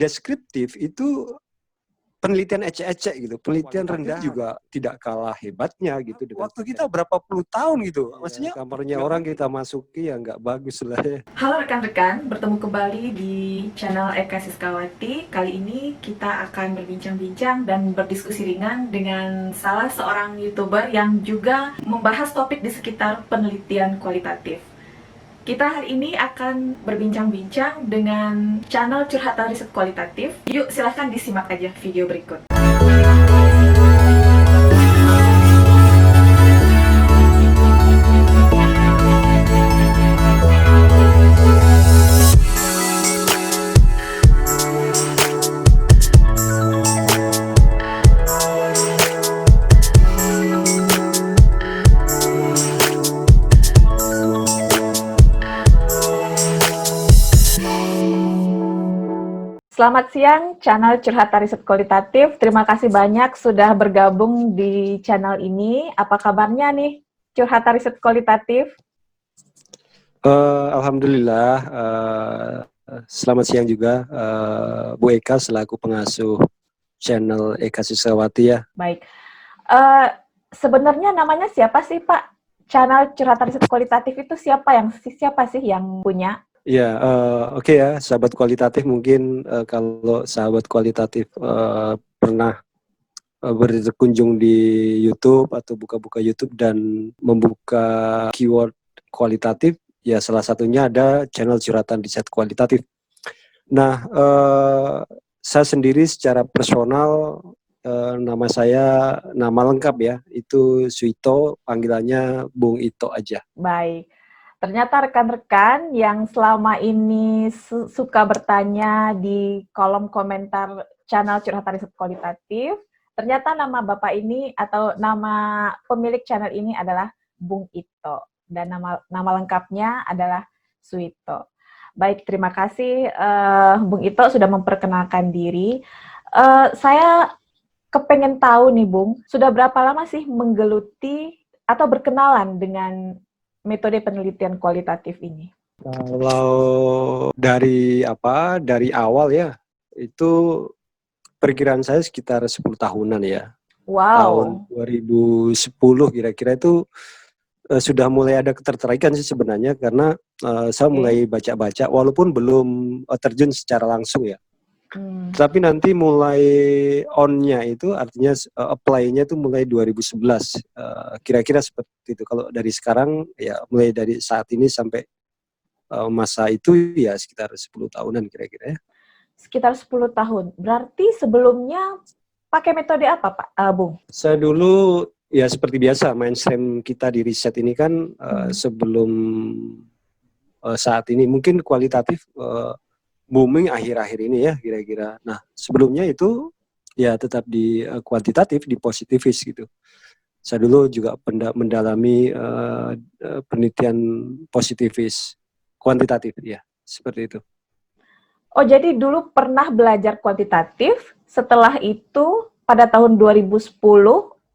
deskriptif itu penelitian ecek-ecek gitu, penelitian rendah juga tidak kalah hebatnya gitu. Waktu kita berapa puluh tahun gitu, maksudnya kamarnya orang kita masuki ya nggak bagus lah ya. Halo rekan-rekan, bertemu kembali di channel Eka Siskawati. Kali ini kita akan berbincang-bincang dan berdiskusi ringan dengan salah seorang YouTuber yang juga membahas topik di sekitar penelitian kualitatif. Kita hari ini akan berbincang-bincang dengan channel Curhatan Riset Kualitatif. Yuk silahkan disimak aja video berikut. Selamat siang, channel Curhatan Riset Kualitatif. Terima kasih banyak sudah bergabung di channel ini. Apa kabarnya nih, Curhatan Riset Kualitatif? Alhamdulillah, selamat siang juga Bu Eka selaku pengasuh channel Eka Siskawati ya. Baik, sebenarnya namanya siapa sih Pak? Channel Curhatan Riset Kualitatif itu siapa sih yang punya? Ya, oke ya, sahabat kualitatif mungkin kalau sahabat kualitatif pernah berkunjung di YouTube atau buka-buka YouTube dan membuka keyword kualitatif, ya salah satunya ada channel Curhatan Riset Kualitatif. Nah, saya sendiri secara personal nama saya, nama lengkap ya, itu Suito, panggilannya Bung Ito aja. Baik. Ternyata rekan-rekan yang selama ini suka bertanya di kolom komentar channel Curhatan Riset Kualitatif, ternyata nama Bapak ini atau nama pemilik channel ini adalah Bung Ito. Dan nama lengkapnya adalah Suito. Baik, terima kasih Bung Ito sudah memperkenalkan diri. Saya kepengen tahu nih Bung, sudah berapa lama sih menggeluti atau berkenalan dengan metode penelitian kualitatif ini? Kalau dari awal ya, itu perkiraan saya sekitar 10 tahunan ya. Tahun Wow. 2010 kira-kira itu sudah mulai ada ketertarikan sih sebenarnya, karena saya mulai baca-baca walaupun belum terjun secara langsung ya. Tapi nanti mulai on-nya itu artinya apply-nya itu mulai 2011. Kira-kira seperti itu. Kalau dari sekarang ya mulai dari saat ini sampai masa itu ya sekitar 10 tahunan kira-kira ya. Sekitar 10 tahun. Berarti sebelumnya pakai metode apa Pak Bung? Saya dulu ya seperti biasa, mainstream kita di riset ini kan sebelum saat ini mungkin kualitatif booming akhir-akhir ini ya kira-kira. Nah sebelumnya itu ya tetap di kuantitatif, di positivis gitu. Saya dulu juga mendalami penelitian positivis kuantitatif ya, seperti itu. Oh, jadi dulu pernah belajar kuantitatif, setelah itu pada tahun 2010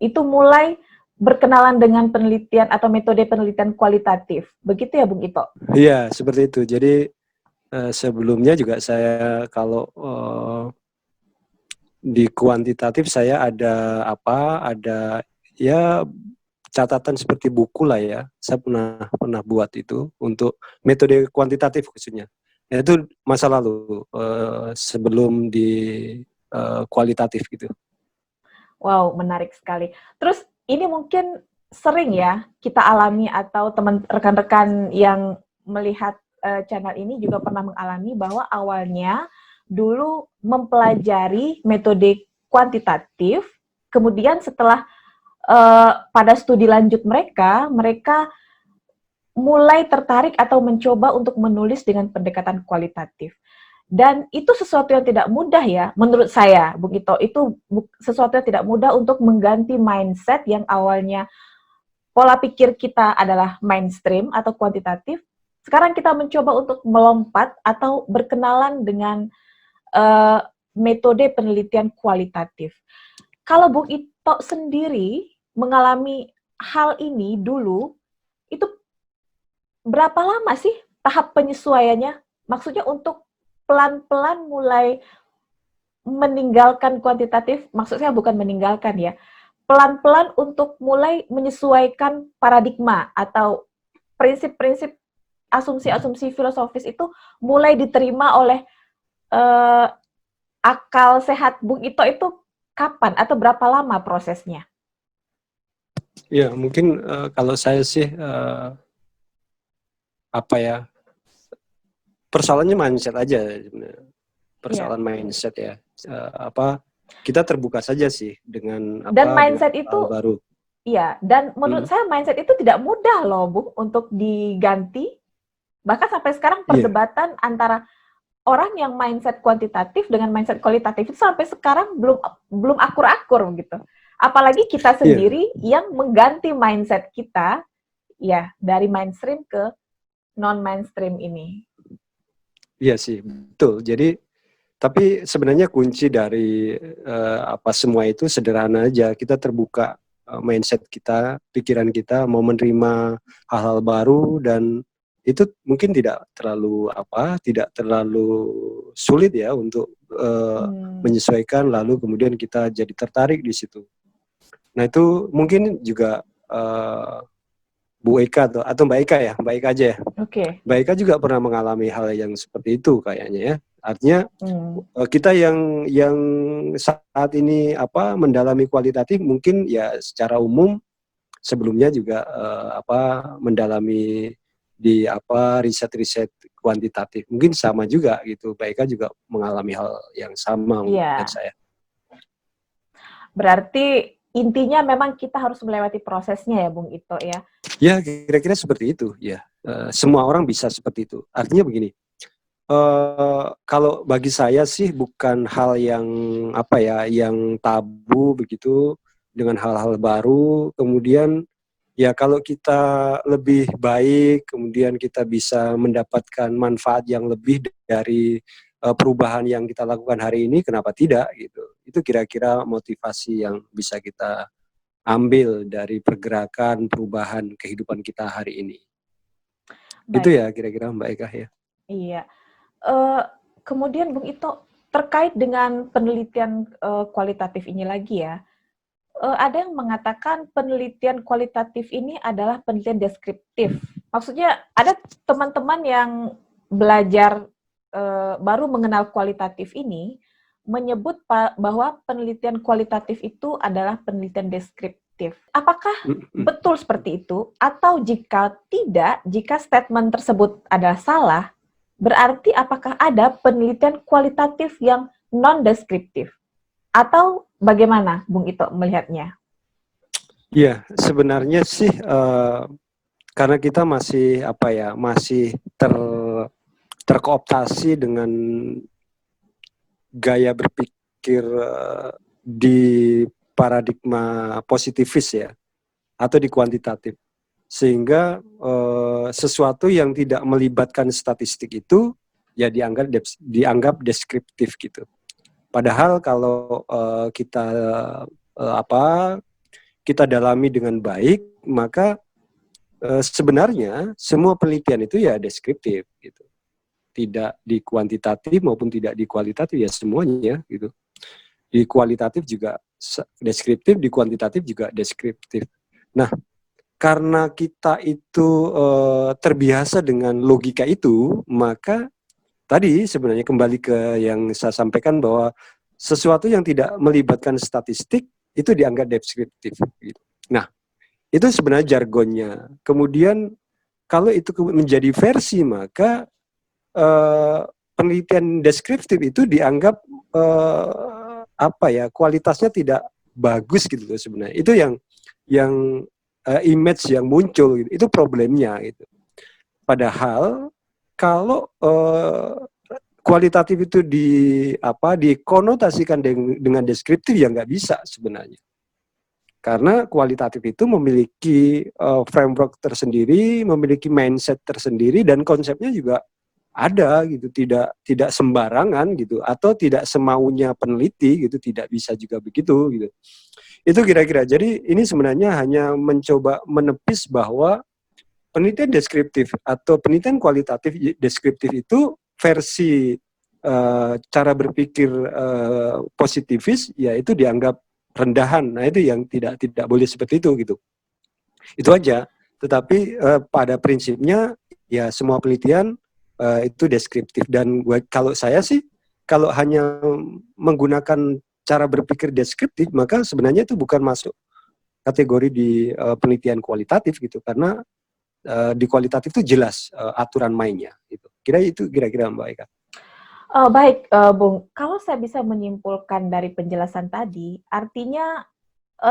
itu mulai berkenalan dengan penelitian atau metode penelitian kualitatif. Begitu ya Bung Ito? Iya, seperti itu. Jadi sebelumnya juga saya kalau di kuantitatif saya ada ya catatan seperti buku lah ya. Saya pernah buat itu untuk metode kuantitatif khususnya. Ya, itu masa lalu sebelum di kualitatif gitu. Wow, menarik sekali. Terus ini mungkin sering ya kita alami atau teman rekan-rekan yang melihat channel ini juga pernah mengalami bahwa awalnya dulu mempelajari metode kuantitatif, kemudian setelah pada studi lanjut mereka mulai tertarik atau mencoba untuk menulis dengan pendekatan kualitatif. Dan itu sesuatu yang tidak mudah ya, menurut saya, Bung Ito. Itu sesuatu yang tidak mudah untuk mengganti mindset yang awalnya pola pikir kita adalah mainstream atau kuantitatif. Sekarang kita mencoba untuk melompat atau berkenalan dengan metode penelitian kualitatif. Kalau Bung Ito sendiri mengalami hal ini dulu, itu berapa lama sih tahap penyesuaiannya? Maksudnya untuk pelan-pelan mulai meninggalkan kuantitatif, maksud saya bukan meninggalkan ya, pelan-pelan untuk mulai menyesuaikan paradigma atau prinsip-prinsip asumsi-asumsi filosofis itu mulai diterima oleh eh, akal sehat Bung Ito itu kapan atau berapa lama prosesnya? Ya, mungkin kalau saya sih apa ya, persoalannya mindset aja sebenarnya. Iya. Persoalan mindset ya. Apa kita terbuka saja sih dengan Dan apa dengan mindset hal itu, baru. iya. Dan menurut Hmm, saya mindset itu tidak mudah loh, Bung, untuk diganti. Bahkan sampai sekarang iya, perdebatan antara orang yang mindset kuantitatif dengan mindset kualitatif itu sampai sekarang belum belum akur-akur gitu. Apalagi kita iya, sendiri yang mengganti mindset kita ya dari mainstream ke non mainstream ini. iya sih, betul. Jadi tapi sebenarnya kunci dari apa semua itu sederhana aja. Kita terbuka mindset kita, pikiran kita mau menerima hal-hal baru dan itu mungkin tidak terlalu apa, tidak terlalu sulit ya untuk Hmm, menyesuaikan lalu kemudian kita jadi tertarik di situ. Nah, itu mungkin juga Bu Eka atau Mbak Eka ya, Mbak Eka aja ya. oke. Mbak Eka juga pernah mengalami hal yang seperti itu kayaknya ya. Artinya Hmm, kita yang saat ini apa mendalami kualitatif mungkin ya secara umum sebelumnya juga apa mendalami di apa riset-riset kuantitatif mungkin sama juga gitu. Mbak Eka juga mengalami hal yang sama dan iya. saya. Berarti intinya memang kita harus melewati prosesnya ya, Bung Ito ya. Ya kira-kira seperti itu ya. Semua orang bisa seperti itu. Artinya begini. Kalau bagi saya sih bukan hal yang apa ya, yang tabu begitu dengan hal-hal baru. Kemudian ya kalau kita lebih baik, kemudian kita bisa mendapatkan manfaat yang lebih dari perubahan yang kita lakukan hari ini, kenapa tidak gitu. Itu kira-kira motivasi yang bisa kita ambil dari pergerakan perubahan kehidupan kita hari ini. Itu Baik, ya kira-kira Mbak Eka ya. iya. Eh, Kemudian Bung Ito, terkait dengan penelitian kualitatif ini lagi ya, ada yang mengatakan penelitian kualitatif ini adalah penelitian deskriptif. Maksudnya ada teman-teman yang belajar baru mengenal kualitatif ini menyebut bahwa penelitian kualitatif itu adalah penelitian deskriptif. Apakah Mm-mm. betul seperti itu? Atau jika tidak, jika statement tersebut adalah salah, berarti apakah ada penelitian kualitatif yang non-deskriptif? Atau bagaimana Bung Ito melihatnya? Iya, sebenarnya sih karena kita masih apa ya, masih terkooptasi dengan gaya berpikir di paradigma positivis ya, atau di kuantitatif, sehingga sesuatu yang tidak melibatkan statistik itu ya dianggap deskriptif gitu. Padahal kalau kita apa kita dalami dengan baik, maka sebenarnya semua penelitian itu ya deskriptif gitu. Tidak di kuantitatif maupun tidak di kualitatif ya semuanya gitu. Di kualitatif juga deskriptif, di kuantitatif juga deskriptif. Nah, karena kita itu terbiasa dengan logika itu, maka tadi sebenarnya kembali ke yang saya sampaikan bahwa sesuatu yang tidak melibatkan statistik itu dianggap deskriptif. Gitu. Nah, itu sebenarnya jargonnya. Kemudian kalau itu menjadi versi, maka eh, penelitian deskriptif itu dianggap apa ya kualitasnya tidak bagus gitu loh sebenarnya. Itu yang image yang muncul gitu. Itu problemnya gitu. Padahal kalau kualitatif itu dikonotasikan dengan deskriptif ya nggak bisa sebenarnya. Karena kualitatif itu memiliki framework tersendiri, memiliki mindset tersendiri dan konsepnya juga ada gitu, tidak sembarangan gitu atau tidak semaunya peneliti gitu, tidak bisa juga begitu gitu. Itu kira-kira. Jadi ini sebenarnya hanya mencoba menepis bahwa penelitian deskriptif atau penelitian kualitatif deskriptif itu versi cara berpikir positivis, ya itu dianggap rendahan. Nah itu yang tidak boleh seperti itu gitu. Itu aja. Tetapi pada prinsipnya ya semua penelitian itu deskriptif, dan kalau saya sih kalau hanya menggunakan cara berpikir deskriptif, maka sebenarnya itu bukan masuk kategori di penelitian kualitatif gitu, karena di kualitatif itu jelas aturan mainnya gitu. Kira-kira Mbak Eka. Baik, Bung. Kalau saya bisa menyimpulkan dari penjelasan tadi, artinya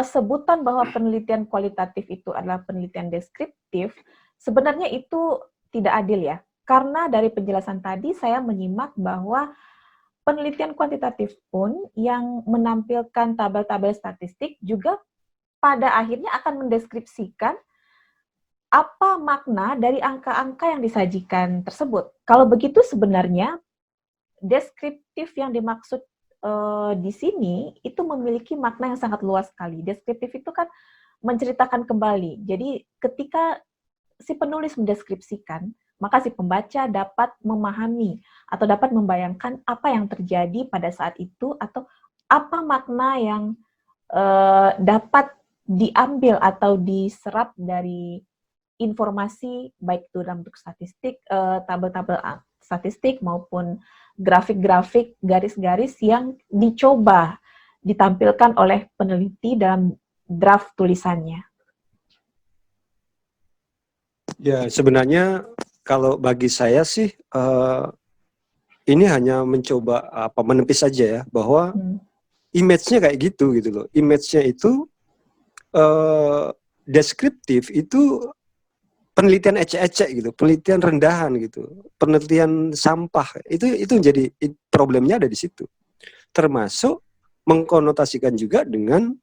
sebutan bahwa penelitian kualitatif itu adalah penelitian deskriptif, sebenarnya itu tidak adil ya. Karena dari penjelasan tadi saya menyimak bahwa penelitian kuantitatif pun yang menampilkan tabel-tabel statistik juga pada akhirnya akan mendeskripsikan apa makna dari angka-angka yang disajikan tersebut. Kalau begitu sebenarnya deskriptif yang dimaksud di sini itu memiliki makna yang sangat luas sekali. Deskriptif itu kan menceritakan kembali. Jadi ketika si penulis mendeskripsikan, maka si pembaca dapat memahami atau dapat membayangkan apa yang terjadi pada saat itu atau apa makna yang dapat diambil atau diserap dari informasi baik itu dalam bentuk statistik, tabel-tabel statistik maupun grafik-grafik, garis-garis yang dicoba ditampilkan oleh peneliti dalam draft tulisannya. Ya sebenarnya kalau bagi saya sih ini hanya mencoba menepis saja ya, bahwa image-nya kayak gitu loh. Image-nya itu deskriptif itu penelitian ecek-ecek gitu, penelitian rendahan gitu, penelitian sampah, itu jadi problemnya ada di situ. Termasuk mengkonotasikan juga dengan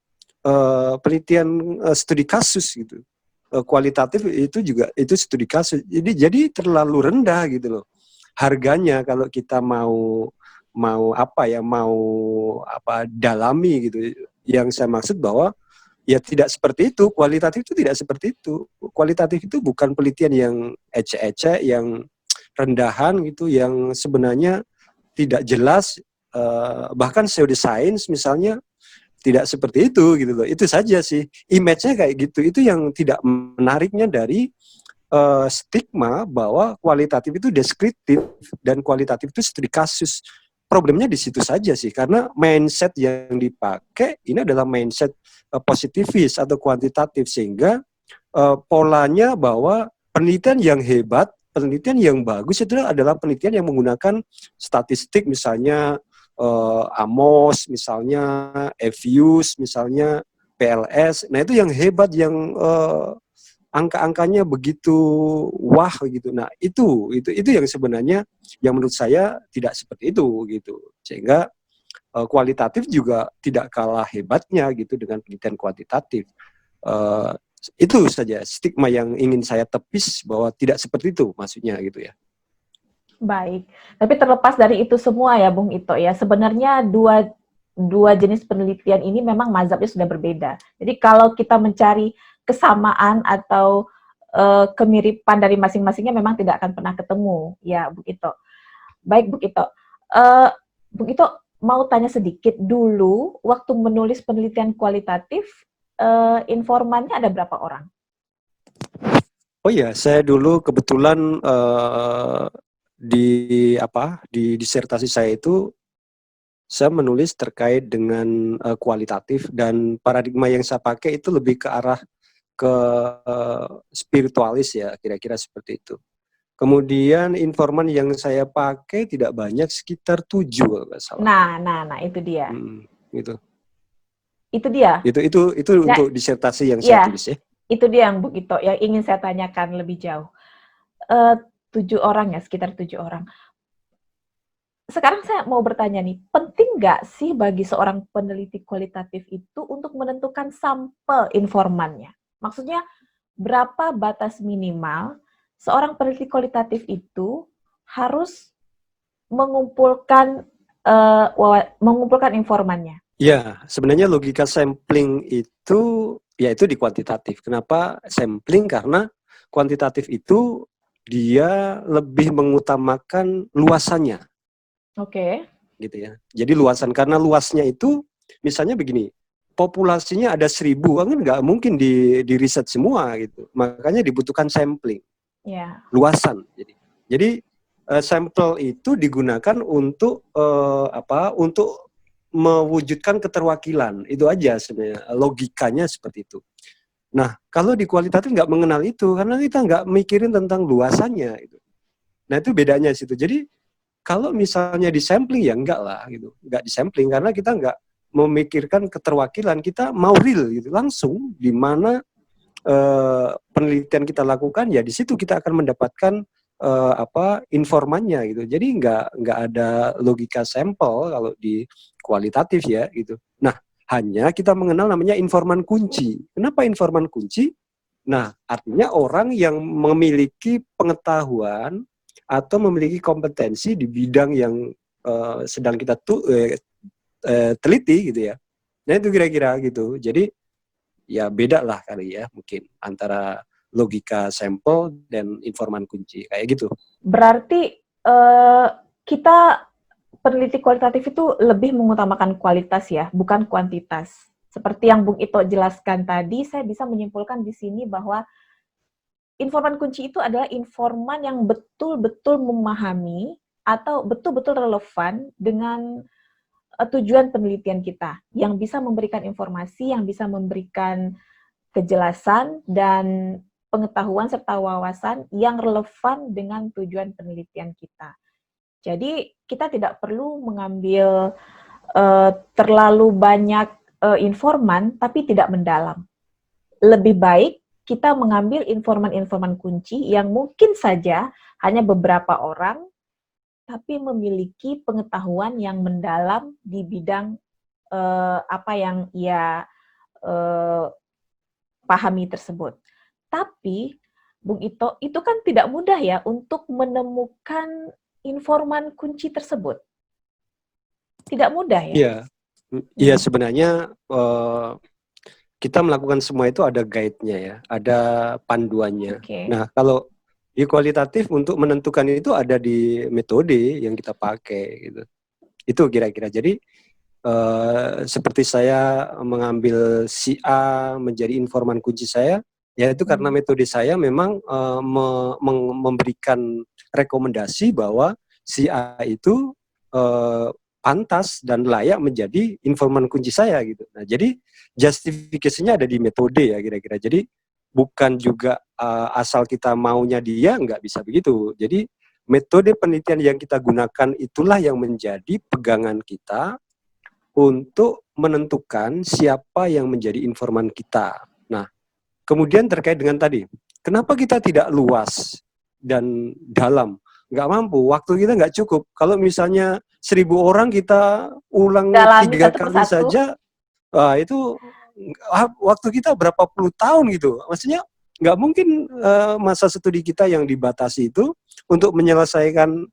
penelitian studi kasus gitu. Kualitatif itu juga itu studi kasus. Jadi terlalu rendah gitu loh harganya kalau kita mau dalami gitu. Yang saya maksud bahwa ya tidak seperti itu, kualitatif itu tidak seperti itu. Kualitatif itu bukan penelitian yang ecek-ecek, yang rendahan gitu, yang sebenarnya tidak jelas, bahkan pseudoscience misalnya tidak seperti itu gitu loh. Itu saja sih, image-nya kayak gitu. Itu yang tidak menariknya dari stigma bahwa kualitatif itu deskriptif dan kualitatif itu studi kasus. Problemnya di situ saja sih, karena mindset yang dipakai ini adalah mindset positivis atau kuantitatif, sehingga polanya bahwa penelitian yang hebat, penelitian yang bagus itu adalah penelitian yang menggunakan statistik, misalnya Amos, misalnya Evius, misalnya PLS. Nah itu yang hebat, yang angka-angkanya begitu wah gitu. Nah itu yang sebenarnya yang menurut saya tidak seperti itu gitu, sehingga kualitatif juga tidak kalah hebatnya gitu dengan penelitian kuantitatif. Itu saja stigma yang ingin saya tepis, bahwa tidak seperti itu maksudnya gitu ya. Baik, tapi terlepas dari itu semua ya Bung Ito ya, sebenarnya dua jenis penelitian ini memang mazhabnya sudah berbeda. Jadi kalau kita mencari kesamaan atau kemiripan dari masing-masingnya memang tidak akan pernah ketemu ya Bung Ito. Baik Bung Ito, Bung Ito mau tanya sedikit dulu, waktu menulis penelitian kualitatif, informannya ada berapa orang? Oh iya, saya dulu kebetulan di disertasi saya itu saya menulis terkait dengan kualitatif, dan paradigma yang saya pakai itu lebih ke arah ke spiritualis ya, kira-kira seperti itu. Kemudian informan yang saya pakai tidak banyak, sekitar 7 kalau nggak salah. Nah, itu dia. Gitu. Itu dia. Itu Ya, untuk disertasi yang saya tulis ya. Itu dia yang Bu Ito yang ingin saya tanyakan lebih jauh. 7 orang ya, sekitar 7 orang. Sekarang saya mau bertanya nih, penting nggak sih bagi seorang peneliti kualitatif itu untuk menentukan sampel informannya? Maksudnya, berapa batas minimal seorang peneliti kualitatif itu harus mengumpulkan informannya? Ya, sebenarnya logika sampling itu yaitu di kuantitatif. Kenapa sampling? Karena kuantitatif itu dia lebih mengutamakan luasannya. Oke. gitu ya. Jadi luasan, karena luasnya itu misalnya begini, populasinya ada 1.000, kan nggak mungkin di riset semua gitu. Makanya dibutuhkan sampling, Ya. luasan. Jadi sampel itu digunakan untuk Untuk mewujudkan keterwakilan. Itu aja sebenarnya logikanya seperti itu. Nah, kalau di kualitatif nggak mengenal itu, karena kita nggak mikirin tentang luasannya. Gitu. Nah, itu bedanya situ. Jadi kalau misalnya di sampling ya enggak lah gitu, enggak di sampling karena kita enggak memikirkan keterwakilan, kita mau real gitu, langsung di mana penelitian kita lakukan ya di situ kita akan mendapatkan informannya gitu. Jadi enggak ada logika sampel kalau di kualitatif ya gitu. Nah, hanya kita mengenal namanya informan kunci. Kenapa informan kunci? Nah, artinya orang yang memiliki pengetahuan atau memiliki kompetensi di bidang yang sedang kita teliti gitu ya. Nah itu kira-kira gitu. Jadi ya beda lah kali ya mungkin antara logika sampel dan informan kunci kayak gitu. Berarti kita peneliti kualitatif itu lebih mengutamakan kualitas ya, bukan kuantitas. Seperti yang Bung Ito jelaskan tadi, saya bisa menyimpulkan di sini bahwa informan kunci itu adalah informan yang betul-betul memahami atau betul-betul relevan dengan tujuan penelitian kita, yang bisa memberikan informasi, yang bisa memberikan kejelasan dan pengetahuan serta wawasan yang relevan dengan tujuan penelitian kita. Jadi kita tidak perlu mengambil terlalu banyak informan tapi tidak mendalam. Lebih baik kita mengambil informan-informan kunci yang mungkin saja hanya beberapa orang tapi memiliki pengetahuan yang mendalam di bidang apa yang ia pahami tersebut. Tapi Bung Ito, itu kan tidak mudah ya untuk menemukan informan kunci tersebut. Tidak mudah ya? Iya, iya sebenarnya kita melakukan semua itu ada guide-nya ya, ada panduannya. Oke. Nah kalau di kualitatif untuk menentukan itu ada di metode yang kita pakai gitu. Itu kira-kira. Jadi seperti saya mengambil si A menjadi informan kunci saya, ya itu karena metode saya memang memberikan rekomendasi bahwa si A itu pantas dan layak menjadi informan kunci saya gitu. Nah, jadi justifikasinya ada di metode ya kira-kira. Jadi bukan juga asal kita maunya dia, nggak bisa begitu. Jadi metode penelitian yang kita gunakan itulah yang menjadi pegangan kita untuk menentukan siapa yang menjadi informan kita. Nah, kemudian terkait dengan tadi, kenapa kita tidak luas dan dalam? Nggak mampu, waktu kita nggak cukup. Kalau misalnya 1.000 orang kita ulang Dalami 3 satu kali persatu. saja, itu waktu kita berapa puluh tahun gitu. Maksudnya nggak mungkin masa studi kita yang dibatasi itu untuk menyelesaikan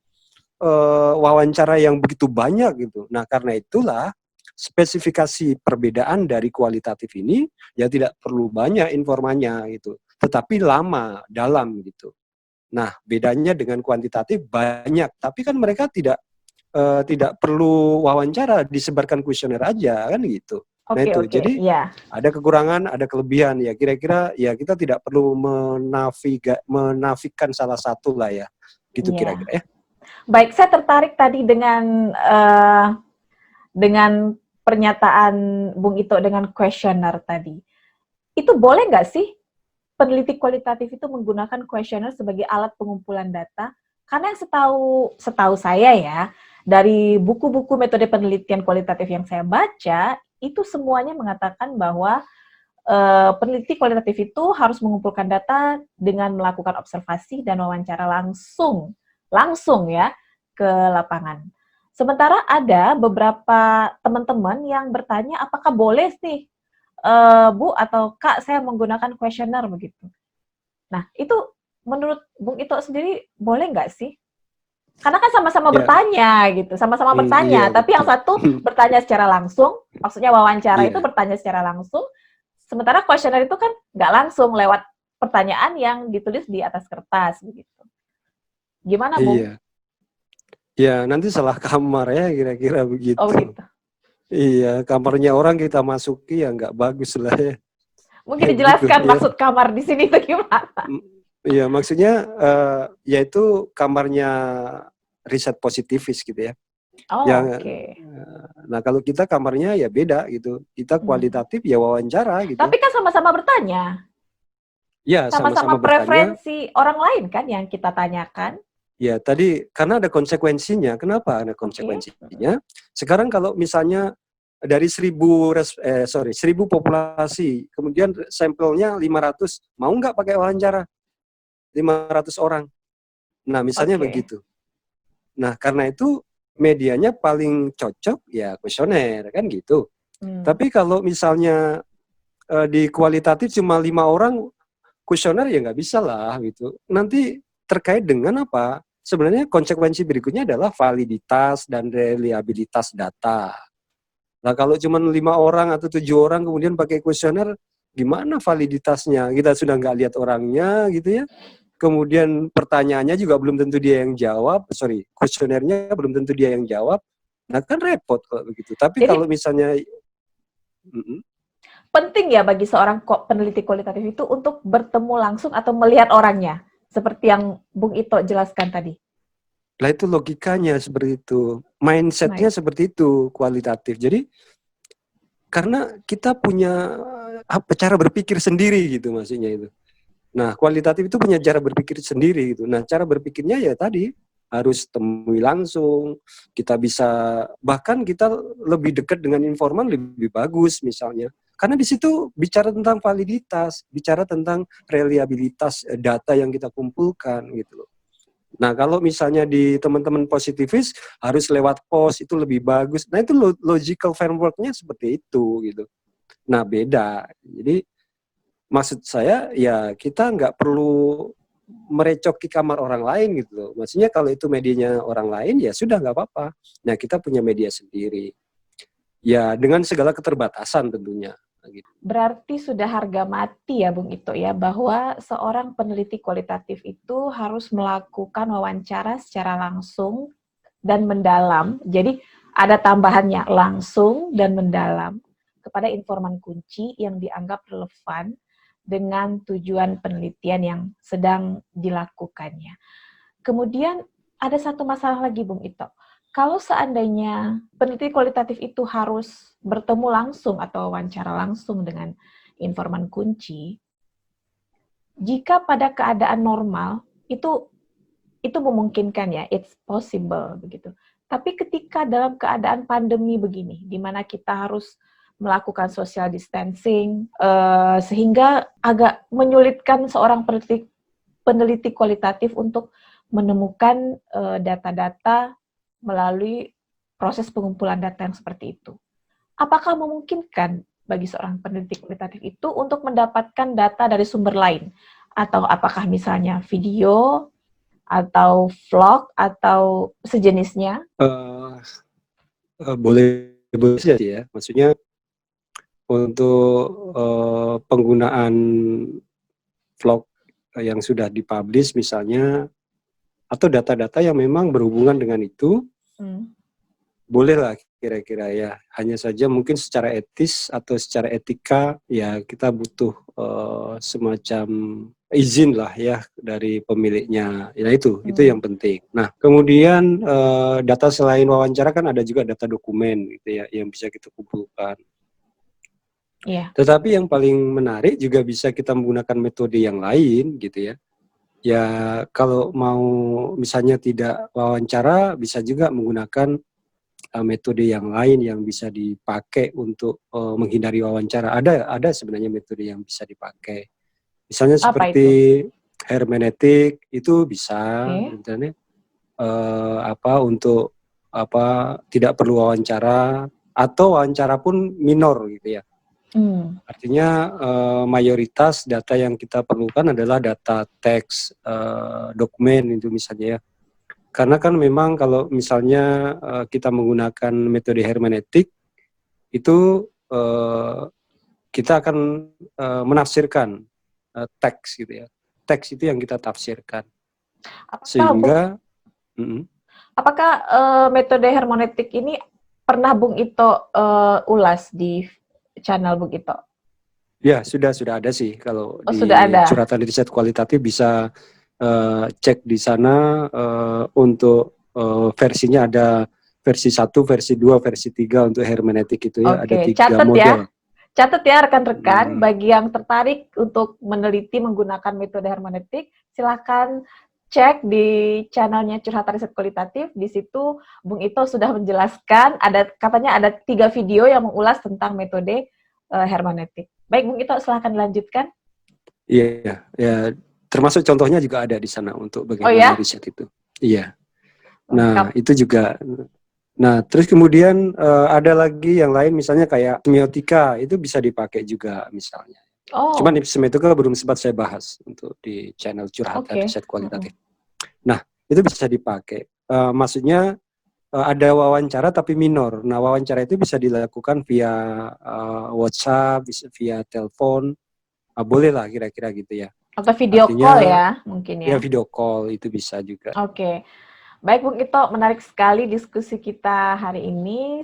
wawancara yang begitu banyak gitu. Nah, karena itulah spesifikasi perbedaan dari kualitatif ini ya tidak perlu banyak informannya gitu, tetapi lama, dalam gitu. Nah, bedanya dengan kuantitatif banyak, tapi kan mereka tidak perlu wawancara, disebarkan kuesioner aja kan gitu. Nah Oke, itu, oke, jadi ya. ada kekurangan, ada kelebihan ya. Kira-kira ya kita tidak perlu menafikan salah satu lah ya, gitu Iya. kira-kira ya. Baik, saya tertarik tadi dengan pernyataan Bung Ito dengan kuesioner tadi. Itu boleh nggak sih peneliti kualitatif itu menggunakan kuesioner sebagai alat pengumpulan data? Karena setahu saya ya, dari buku-buku metode penelitian kualitatif yang saya baca, itu semuanya mengatakan bahwa peneliti kualitatif itu harus mengumpulkan data dengan melakukan observasi dan wawancara langsung ya ke lapangan. Sementara ada beberapa teman-teman yang bertanya apakah boleh sih Bu atau Kak saya menggunakan kuesioner begitu. Nah itu menurut Bung Ito sendiri boleh nggak sih? Karena kan sama-sama Ya, bertanya gitu, sama-sama iya bertanya. Tapi yang betul. satu bertanya secara langsung, maksudnya wawancara itu Iya, bertanya secara langsung. Sementara kuesioner itu kan nggak langsung lewat pertanyaan yang ditulis di atas kertas begitu. Gimana, Bung? iya. Ya nanti salah kamar ya kira-kira Oh begitu. begitu. Iya, kamarnya orang kita masuki ya nggak bagus lah ya. Mungkin Kayak begitu dijelaskan ya. maksud kamar di sini itu gimana? Iya, maksudnya yaitu kamarnya riset positivis gitu ya. Oh, Yang oke. nah kalau kita kamarnya ya beda gitu. Kita Hmm. kualitatif ya wawancara gitu. Tapi kan sama-sama bertanya, Ya sama-sama sama-sama bertanya. preferensi orang lain kan yang kita tanyakan. Ya tadi karena ada konsekuensinya. Kenapa ada Oke. konsekuensinya? Sekarang kalau misalnya dari 1000 populasi, kemudian sampelnya 500, mau nggak pakai wawancara 500 orang? Nah misalnya Oke. begitu. Nah karena itu medianya paling cocok ya kuesioner kan gitu. Hmm. Tapi kalau misalnya di kualitatif cuma 5 orang, kuesioner ya nggak bisa lah gitu. Nanti terkait dengan apa? Sebenarnya konsekuensi berikutnya adalah validitas dan reliabilitas data. Nah kalau cuma 5 orang atau 7 orang kemudian pakai kuesioner, gimana validitasnya? Kita sudah nggak lihat orangnya gitu ya. Kemudian pertanyaannya juga belum tentu dia yang jawab, kuesionernya belum tentu dia yang jawab. Nah kan repot kalau begitu. Tapi Jadi kalau misalnya, mm, penting ya bagi seorang peneliti kualitatif itu untuk bertemu langsung atau melihat orangnya, seperti yang Bung Ito jelaskan tadi. lah itu logikanya seperti itu, mindsetnya Baik. seperti itu kualitatif. Jadi karena kita punya apa cara berpikir sendiri gitu maksudnya itu. Nah kualitatif itu punya cara berpikir sendiri gitu. Nah cara berpikirnya ya tadi harus temui langsung. Kita bisa bahkan kita lebih dekat dengan informan lebih bagus misalnya. Karena di situ bicara tentang validitas, bicara tentang reliabilitas data yang kita kumpulkan gitu loh. Nah, kalau misalnya di teman-teman positivis harus lewat pos itu lebih bagus. Nah, itu logical framework-nya seperti itu gitu. Nah, beda. Jadi maksud saya ya kita nggak perlu merecoki kamar orang lain gitu loh. Maksudnya kalau itu medianya orang lain ya sudah nggak apa-apa. Nah, kita punya media sendiri. Ya, dengan segala keterbatasan tentunya. Gitu. Berarti sudah harga mati ya Bung Ito ya, bahwa seorang peneliti kualitatif itu harus melakukan wawancara secara langsung dan mendalam. Jadi ada tambahannya langsung dan mendalam kepada informan kunci yang dianggap relevan dengan tujuan penelitian yang sedang dilakukannya. Kemudian ada satu masalah lagi Bung Ito. Kalau seandainya peneliti kualitatif itu harus bertemu langsung atau wawancara langsung dengan informan kunci, jika pada keadaan normal itu memungkinkan ya, it's possible begitu. Tapi ketika dalam keadaan pandemi begini, di mana kita harus melakukan social distancing, sehingga agak menyulitkan seorang peneliti kualitatif untuk menemukan data-data melalui proses pengumpulan data yang seperti itu. Apakah memungkinkan bagi seorang peneliti kualitatif itu untuk mendapatkan data dari sumber lain? Atau apakah misalnya video, atau vlog, atau sejenisnya? Uh, boleh boleh saja ya. Maksudnya untuk penggunaan vlog yang sudah dipublish misalnya atau data-data yang memang berhubungan dengan itu, bolehlah kira-kira ya. Hanya saja mungkin secara etis atau secara etika ya kita butuh semacam izin lah ya dari pemiliknya. Ya itu yang penting. Nah kemudian data selain wawancara kan ada juga data dokumen gitu ya yang bisa kita kumpulkan. Yeah. Tetapi yang paling menarik juga bisa kita menggunakan metode yang lain gitu ya. Ya kalau mau misalnya tidak wawancara bisa juga menggunakan metode yang lain yang bisa dipakai untuk menghindari wawancara. Ada sebenarnya metode yang bisa dipakai. Misalnya Apa seperti itu? hermeneutik itu bisa, misalnya untuk tidak perlu wawancara atau wawancara pun minor gitu ya. Artinya mayoritas data yang kita perlukan adalah data teks, dokumen itu misalnya ya. Karena kan memang kalau misalnya kita menggunakan metode hermeneutik itu kita akan menafsirkan teks gitu ya. Teks itu yang kita tafsirkan. Apakah Bung, Sehingga Apakah metode hermeneutik ini pernah Bung Ito ulas di channel Bung Ito? Ya, sudah ada sih. Kalau Oh, di sudah ada. curhatan riset kualitatif bisa cek di sana untuk versinya ada versi 1, versi 2, versi 3 untuk hermeneutik itu ya. Ada Oke, 3 catat ya. model. Catat ya rekan-rekan, Hmm. bagi yang tertarik untuk meneliti menggunakan metode hermeneutik, silakan cek di channelnya Curhatan Riset Kualitatif. Di situ Bung Ito sudah menjelaskan, katanya ada 3 video yang mengulas tentang metode hermeneutik. Baik Bung Ito, silakan dilanjutkan. Iya, ya. Termasuk contohnya juga ada di sana untuk Oh bagaimana ya? riset itu. Iya. Lengkap. Nah, itu juga. Nah, terus kemudian ada lagi yang lain, misalnya kayak semiotika, itu bisa dipakai juga misalnya. Cuman Oh, semiotika belum sempat saya bahas untuk di channel Curhatan oke. Riset Kualitatif. Nah, itu bisa dipakai. Maksudnya ada wawancara tapi minor. Nah, wawancara itu bisa dilakukan via WhatsApp, bisa via telepon. Boleh lah kira-kira gitu ya. Atau video call Artinya ya, mungkin ya ya. video call itu bisa juga. Oke. Baik Bung Ito, menarik sekali diskusi kita hari ini.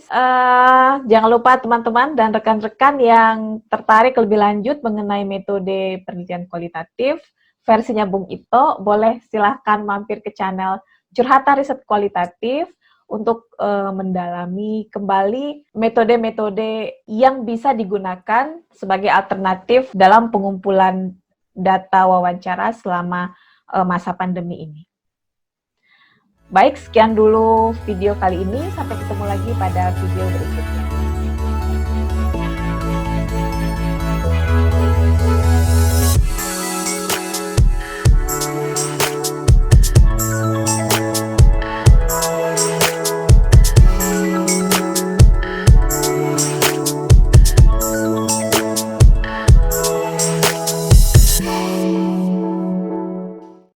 Jangan lupa teman-teman dan rekan-rekan yang tertarik lebih lanjut mengenai metode penelitian kualitatif, versinya Bung Ito, boleh silahkan mampir ke channel Curhatan Riset Kualitatif untuk mendalami kembali metode-metode yang bisa digunakan sebagai alternatif dalam pengumpulan data wawancara selama masa pandemi ini. Baik, sekian dulu video kali ini. Sampai ketemu lagi pada video berikutnya.